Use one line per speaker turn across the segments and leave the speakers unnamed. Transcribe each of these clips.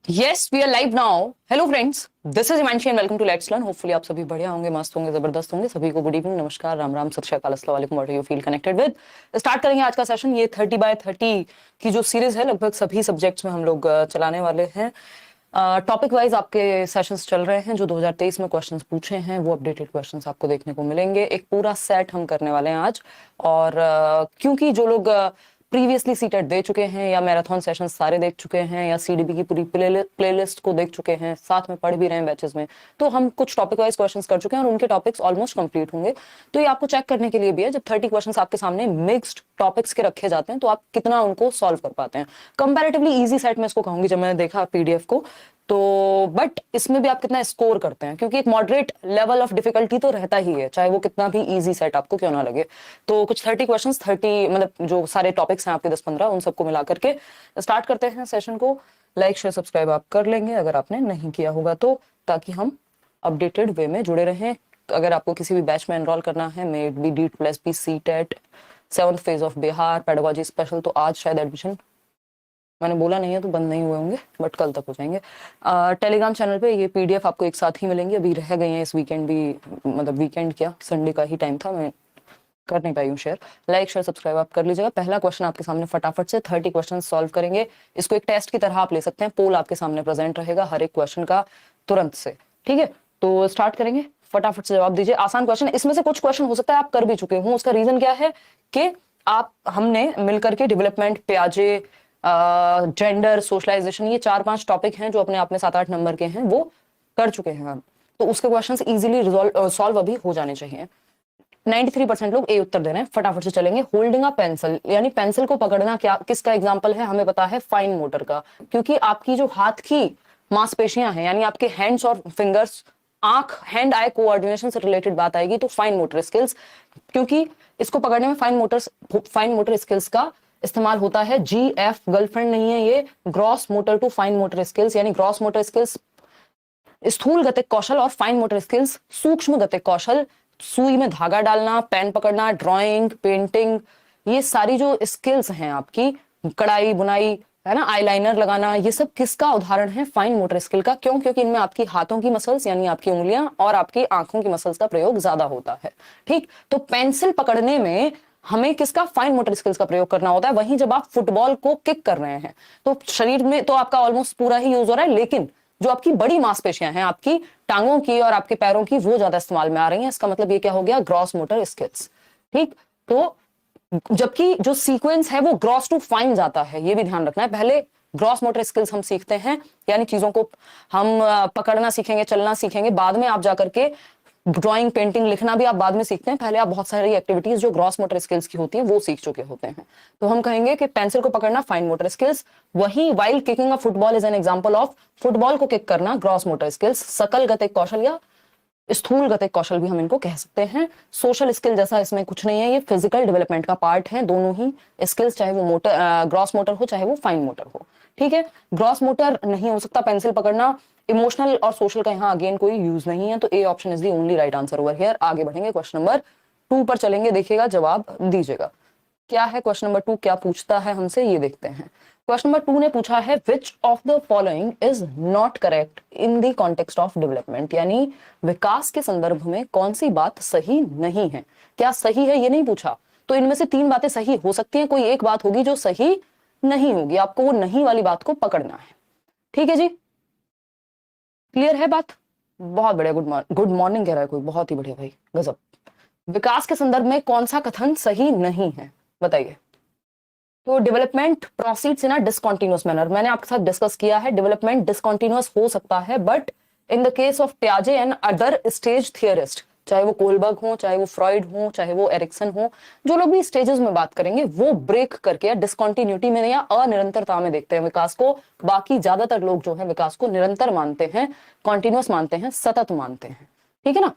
Yes, we are live now. Hello friends, this is Imanshi and welcome to Let's Learn. Hopefully आप सभी बढ़िया होंगे, मस्त होंगे, जबरदस्त होंगे। सभी को गुड इवनिंग, नमस्कार, राम राम, सत श्री अकाल, अस्सलाम वालेकुम, what you feel connected with. Start करेंगे आज का सेशन। ये 30x30 की जो सीरीज है, लगभग सभी सब्जेक्ट्स में हम लोग चलाने वाले हैं। टॉपिक वाइज आपके सेशंस चल रहे हैं। जो 2023 में क्वेश्चंस पूछे हैं वो अपडेटेड क्वेश्चंस आपको देखने को मिलेंगे। एक पूरा सेट हम करने वाले हैं आज। और क्योंकि जो लोग प्रीवियसली सीटेट दे चुके हैं या मैराथन सेशन सारे देख चुके हैं या सीडीबी की पूरी प्लेलिस्ट को देख चुके हैं, साथ में पढ़ भी रहे हैं बैचेस में, तो हम कुछ टॉपिक वाइज क्वेश्चंस कर चुके हैं और उनके टॉपिक्स ऑलमोस्ट कंप्लीट होंगे। तो ये आपको चेक करने के लिए भी है, जब 30 क्वेश्चंस आपके सामने मिक्स्ड टॉपिक्स के रखे जाते हैं तो आप कितना उनको सॉल्व कर पाते हैं। कंपैरेटिवली इजी सेट में इसको कहूंगी जब मैंने देखा पीडीएफ को। तो बट इसमें भी आप कितना स्कोर करते हैं, क्योंकि एक मॉडरेट लेवल ऑफ डिफिकल्टी तो रहता ही है, चाहे वो कितना भी इजी सेट आपको क्यों ना लगे। तो कुछ 30 क्वेश्चंस, 30 मतलब जो सारे टॉपिक्स हैं आपके 10-15, उन सबको मिला करके स्टार्ट करते हैं सेशन को। लाइक शेयर सब्सक्राइब आप कर लेंगे अगर आपने नहीं किया होगा तो, ताकि हम अपडेटेड वे में जुड़े रहें। अगर आपको किसी भी बैच में एनरोल करना है, may it be DEET+B, CTET, 7th phase of Bihar, pedagogy special, तो आज शायद एडमिशन, मैंने बोला नहीं है तो बंद नहीं हुए होंगे, बट कल तक हो जाएंगे। टेलीग्राम चैनल पे ये पीडीएफ आपको एक साथ ही मिलेंगे। अभी रह गए हैं इस वीकेंड भी, मतलब वीकेंड क्या, संडे का ही टाइम था, मैं कर नहीं पाई हूँ शेयर। लाइक शेयर सब्सक्राइब आप कर लीजिएगा। पहला क्वेश्चन आपके सामने फटाफट से 30 क्वेश्चन सॉल्व करेंगे। इसको एक टेस्ट की तरह आप ले सकते हैं। पोल आपके सामने प्रेजेंट रहेगा हर एक क्वेश्चन का तुरंत से, ठीक है। तो स्टार्ट करेंगे, फटाफट से जवाब दीजिए। आसान क्वेश्चन, इसमें से कुछ क्वेश्चन हो सकता है आप कर भी चुके हो। उसका रीजन क्या है कि हमने मिलकर के डेवलपमेंट, प्याजे, जेंडर, सोशलाइजेशन, ये 4-5 टॉपिक हैं जो अपने आप में 7-8 नंबर के हैं, वो कर चुके हैं हम। तो उसके क्वेश्चंस इजीली सॉल्व अभी हो जाने चाहिए। 93% लोग ए उत्तर दे रहे हैं। फटाफट से चलेंगे। होल्डिंग अ पेंसिल, यानी पेंसिल को पकड़ना, क्या किसका एग्जांपल है? हमें पता है फाइन मोटर का, क्योंकि आपकी जो हाथ की मांसपेशियां हैं, यानी आपके हैंड्स और फिंगर्स, आंख हैंड आई कोऑर्डिनेशन से रिलेटेड बात आएगी तो फाइन मोटर स्किल्स, क्योंकि इसको पकड़ने में फाइन मोटर स्किल्स का इस्तेमाल होता है। GF गर्लफ्रेंड नहीं है, ये gross motor to fine motor skills, यानी ग्रॉस मोटर स्किल्स स्थूल गतिक कौशल और फाइन मोटर स्किल्स सूक्ष्म गतिक कौशल। सुई में धागा डालना, पेन पकड़ना, ड्राइंग, पेंटिंग, ये सारी जो स्किल्स हैं आपकी, कढ़ाई बुनाई, है ना, आईलाइनर लगाना, ये सब किसका उदाहरण है? फाइन मोटर स्किल का। क्यों? क्योंकि इनमें आपकी हाथों की मसल्स यानी आपकी उंगलियां और आपकी आंखों की मसल्स का प्रयोग ज्यादा होता है, ठीक। तो पेंसिल पकड़ने में हमें किसका? फाइन मोटर स्किल्स का प्रयोग करना होता है। वहीं जब आप फुटबॉल को किक कर रहे हैं तो शरीर में तो आपका ऑलमोस्ट पूरा ही यूज हो रहा है, लेकिन जो आपकी बड़ी मांसपेशियां हैं, आपकी टांगों की और आपके पैरों की, वो ज्यादा इस्तेमाल में आ रही हैं। इसका मतलब ये क्या हो गया? ग्रॉस मोटर स्किल्स, ठीक। तो जबकि जो सीक्वेंस है वो ग्रॉस टू फाइन जाता है, ये भी ध्यान रखना है। पहले ग्रॉस मोटर स्किल्स हम सीखते हैं, यानी चीजों को हम पकड़ना सीखेंगे, चलना सीखेंगे। बाद में आप जाकर के ड्राइंग, पेंटिंग, लिखना भी आप बाद में सीखते हैं। पहले आप बहुत सारी एक्टिविटीज जो ग्रॉस मोटर स्किल्स की होती है वो सीख चुके होते हैं। तो हम कहेंगे कि पेंसिल को पकड़ना फाइन मोटर स्किल्स, वही while kicking a football is an example of, football को किक करना ग्रॉस मोटर स्किल्स। सकल गतिक कौशल या स्थूल गतिक कौशल भी हम इनको कह सकते हैं। सोशल स्किल जैसा इसमें कुछ नहीं है, ये फिजिकल डेवलपमेंट का पार्ट है, दोनों ही स्किल्स, चाहे वो मोटर ग्रॉस मोटर हो चाहे वो फाइन मोटर हो, ठीक है। ग्रॉस मोटर नहीं हो सकता पेंसिल पकड़ना। इमोशनल और सोशल का यहाँ अगेन कोई यूज नहीं है, तो A option is the only right answer over here. आगे बढ़ेंगे, क्वेश्चन नंबर 2 पर चलेंगे, देखिएगा, जवाब दीजिएगा। क्या है क्वेश्चन नंबर 2, क्या पूछता है हमसे, ये देखते हैं। क्वेश्चन नंबर 2 ने पूछा है which of the following is not correct in the context of development, यानी विकास के संदर्भ में कौन सी बात सही नहीं है। क्या सही है ये नहीं पूछा, तो इनमें से 3 बातें सही हो सकती हैं, कोई एक बात होगी जो सही नहीं होगी। आपको वो नहीं वाली बात को पकड़ना है, ठीक है जी। क्लियर है बात? बहुत बढ़िया, गुड मॉर्निंग कह रहा है कोई, बहुत ही बढ़िया भाई, गजब। विकास के संदर्भ में कौन सा कथन सही नहीं है, बताइए। तो डेवलपमेंट प्रोसीड्स इन अ डिसकंटीन्यूअस मैनर, मैंने आपके साथ डिस्कस किया है, डेवलपमेंट डिसकंटीन्यूअस हो सकता है, but in the case of प्याजे एंड अदर स्टेज थियरिस्ट, चाहे वो कोलबर्ग हो, चाहे वो फ्रॉइड हो, चाहे वो एरिक्सन हो, जो लोग भी स्टेजेस में बात करेंगे वो ब्रेक करके डिसकंटिन्यूटी में या अनिरंतरता में देखते हैं विकास को। बाकी ज्यादातर लोग जो है विकास को निरंतर मानते हैं, कॉन्टिन्यूअस मानते हैं, सतत मानते हैं, ठीक है ना।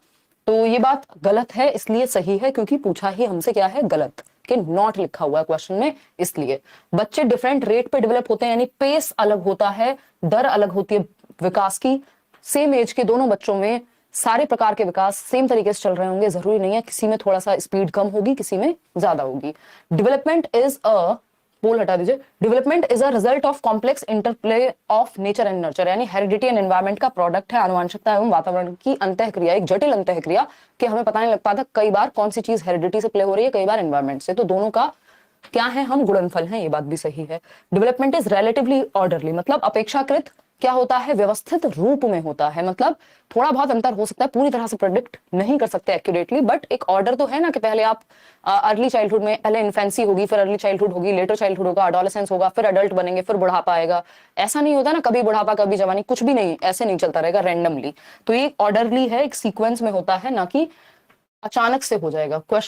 तो ये बात गलत है, इसलिए सही है क्योंकि पूछा ही हमसे क्या है, गलत, कि नॉट लिखा हुआ है क्वेश्चन में, इसलिए। बच्चे डिफरेंट रेट पे डेवलप होते हैं, यानी पेस अलग होता है, दर अलग होती है विकास की। सेम एज के दोनों बच्चों में सारे प्रकार के विकास सेम तरीके से चल रहे होंगे, जरूरी नहीं है, किसी में थोड़ा सा स्पीड कम होगी, किसी में ज्यादा होगी। डेवलपमेंट इज अ पोल हटा दीजिए। Development is a result of complex interplay of nature and nurture, यानी हेरिडिटी एंड एनवायरमेंट का प्रोडक्ट है आनुवंशिकता एवं वातावरण की अंतःक्रिया, एक जटिल अंतःक्रिया कि हमें पता नहीं लग पाता कई बार कौन सी चीज हेरिडिटी से प्ले हो रही है, कई बार एनवायरमेंट से। तो दोनों का क्या है, हम गुणनफल हैं, ये बात भी सही है। डेवलपमेंट इज रिलेटिवली ऑर्डरली, मतलब अपेक्षाकृत क्या होता है, व्यवस्थित रूप में होता है। मतलब थोड़ा बहुत अंतर हो सकता है, पूरी तरह से प्रेडिक्ट नहीं कर सकते एक्यूरेटली, बट एक ऑर्डर तो है ना कि पहले आप अर्ली चाइल्डहुड में, पहले इन्फेंसी होगी, फिर अर्ली चाइल्डहुड होगी, लेटर चाइल्डहुड होगा, एडोलेसेंस होगा, फिर अडल्ट बनेंगे, फिर बुढ़ापा आएगा। ऐसा नहीं होता ना, कभी बुढ़ापा कभी जवानी, कुछ भी नहीं, ऐसे नहीं चलता रहेगा रैंडमली। तो ये ऑर्डरली है, एक सीक्वेंस में होता है, ना कि अचानक से हो जाएगा। क्वेश्चन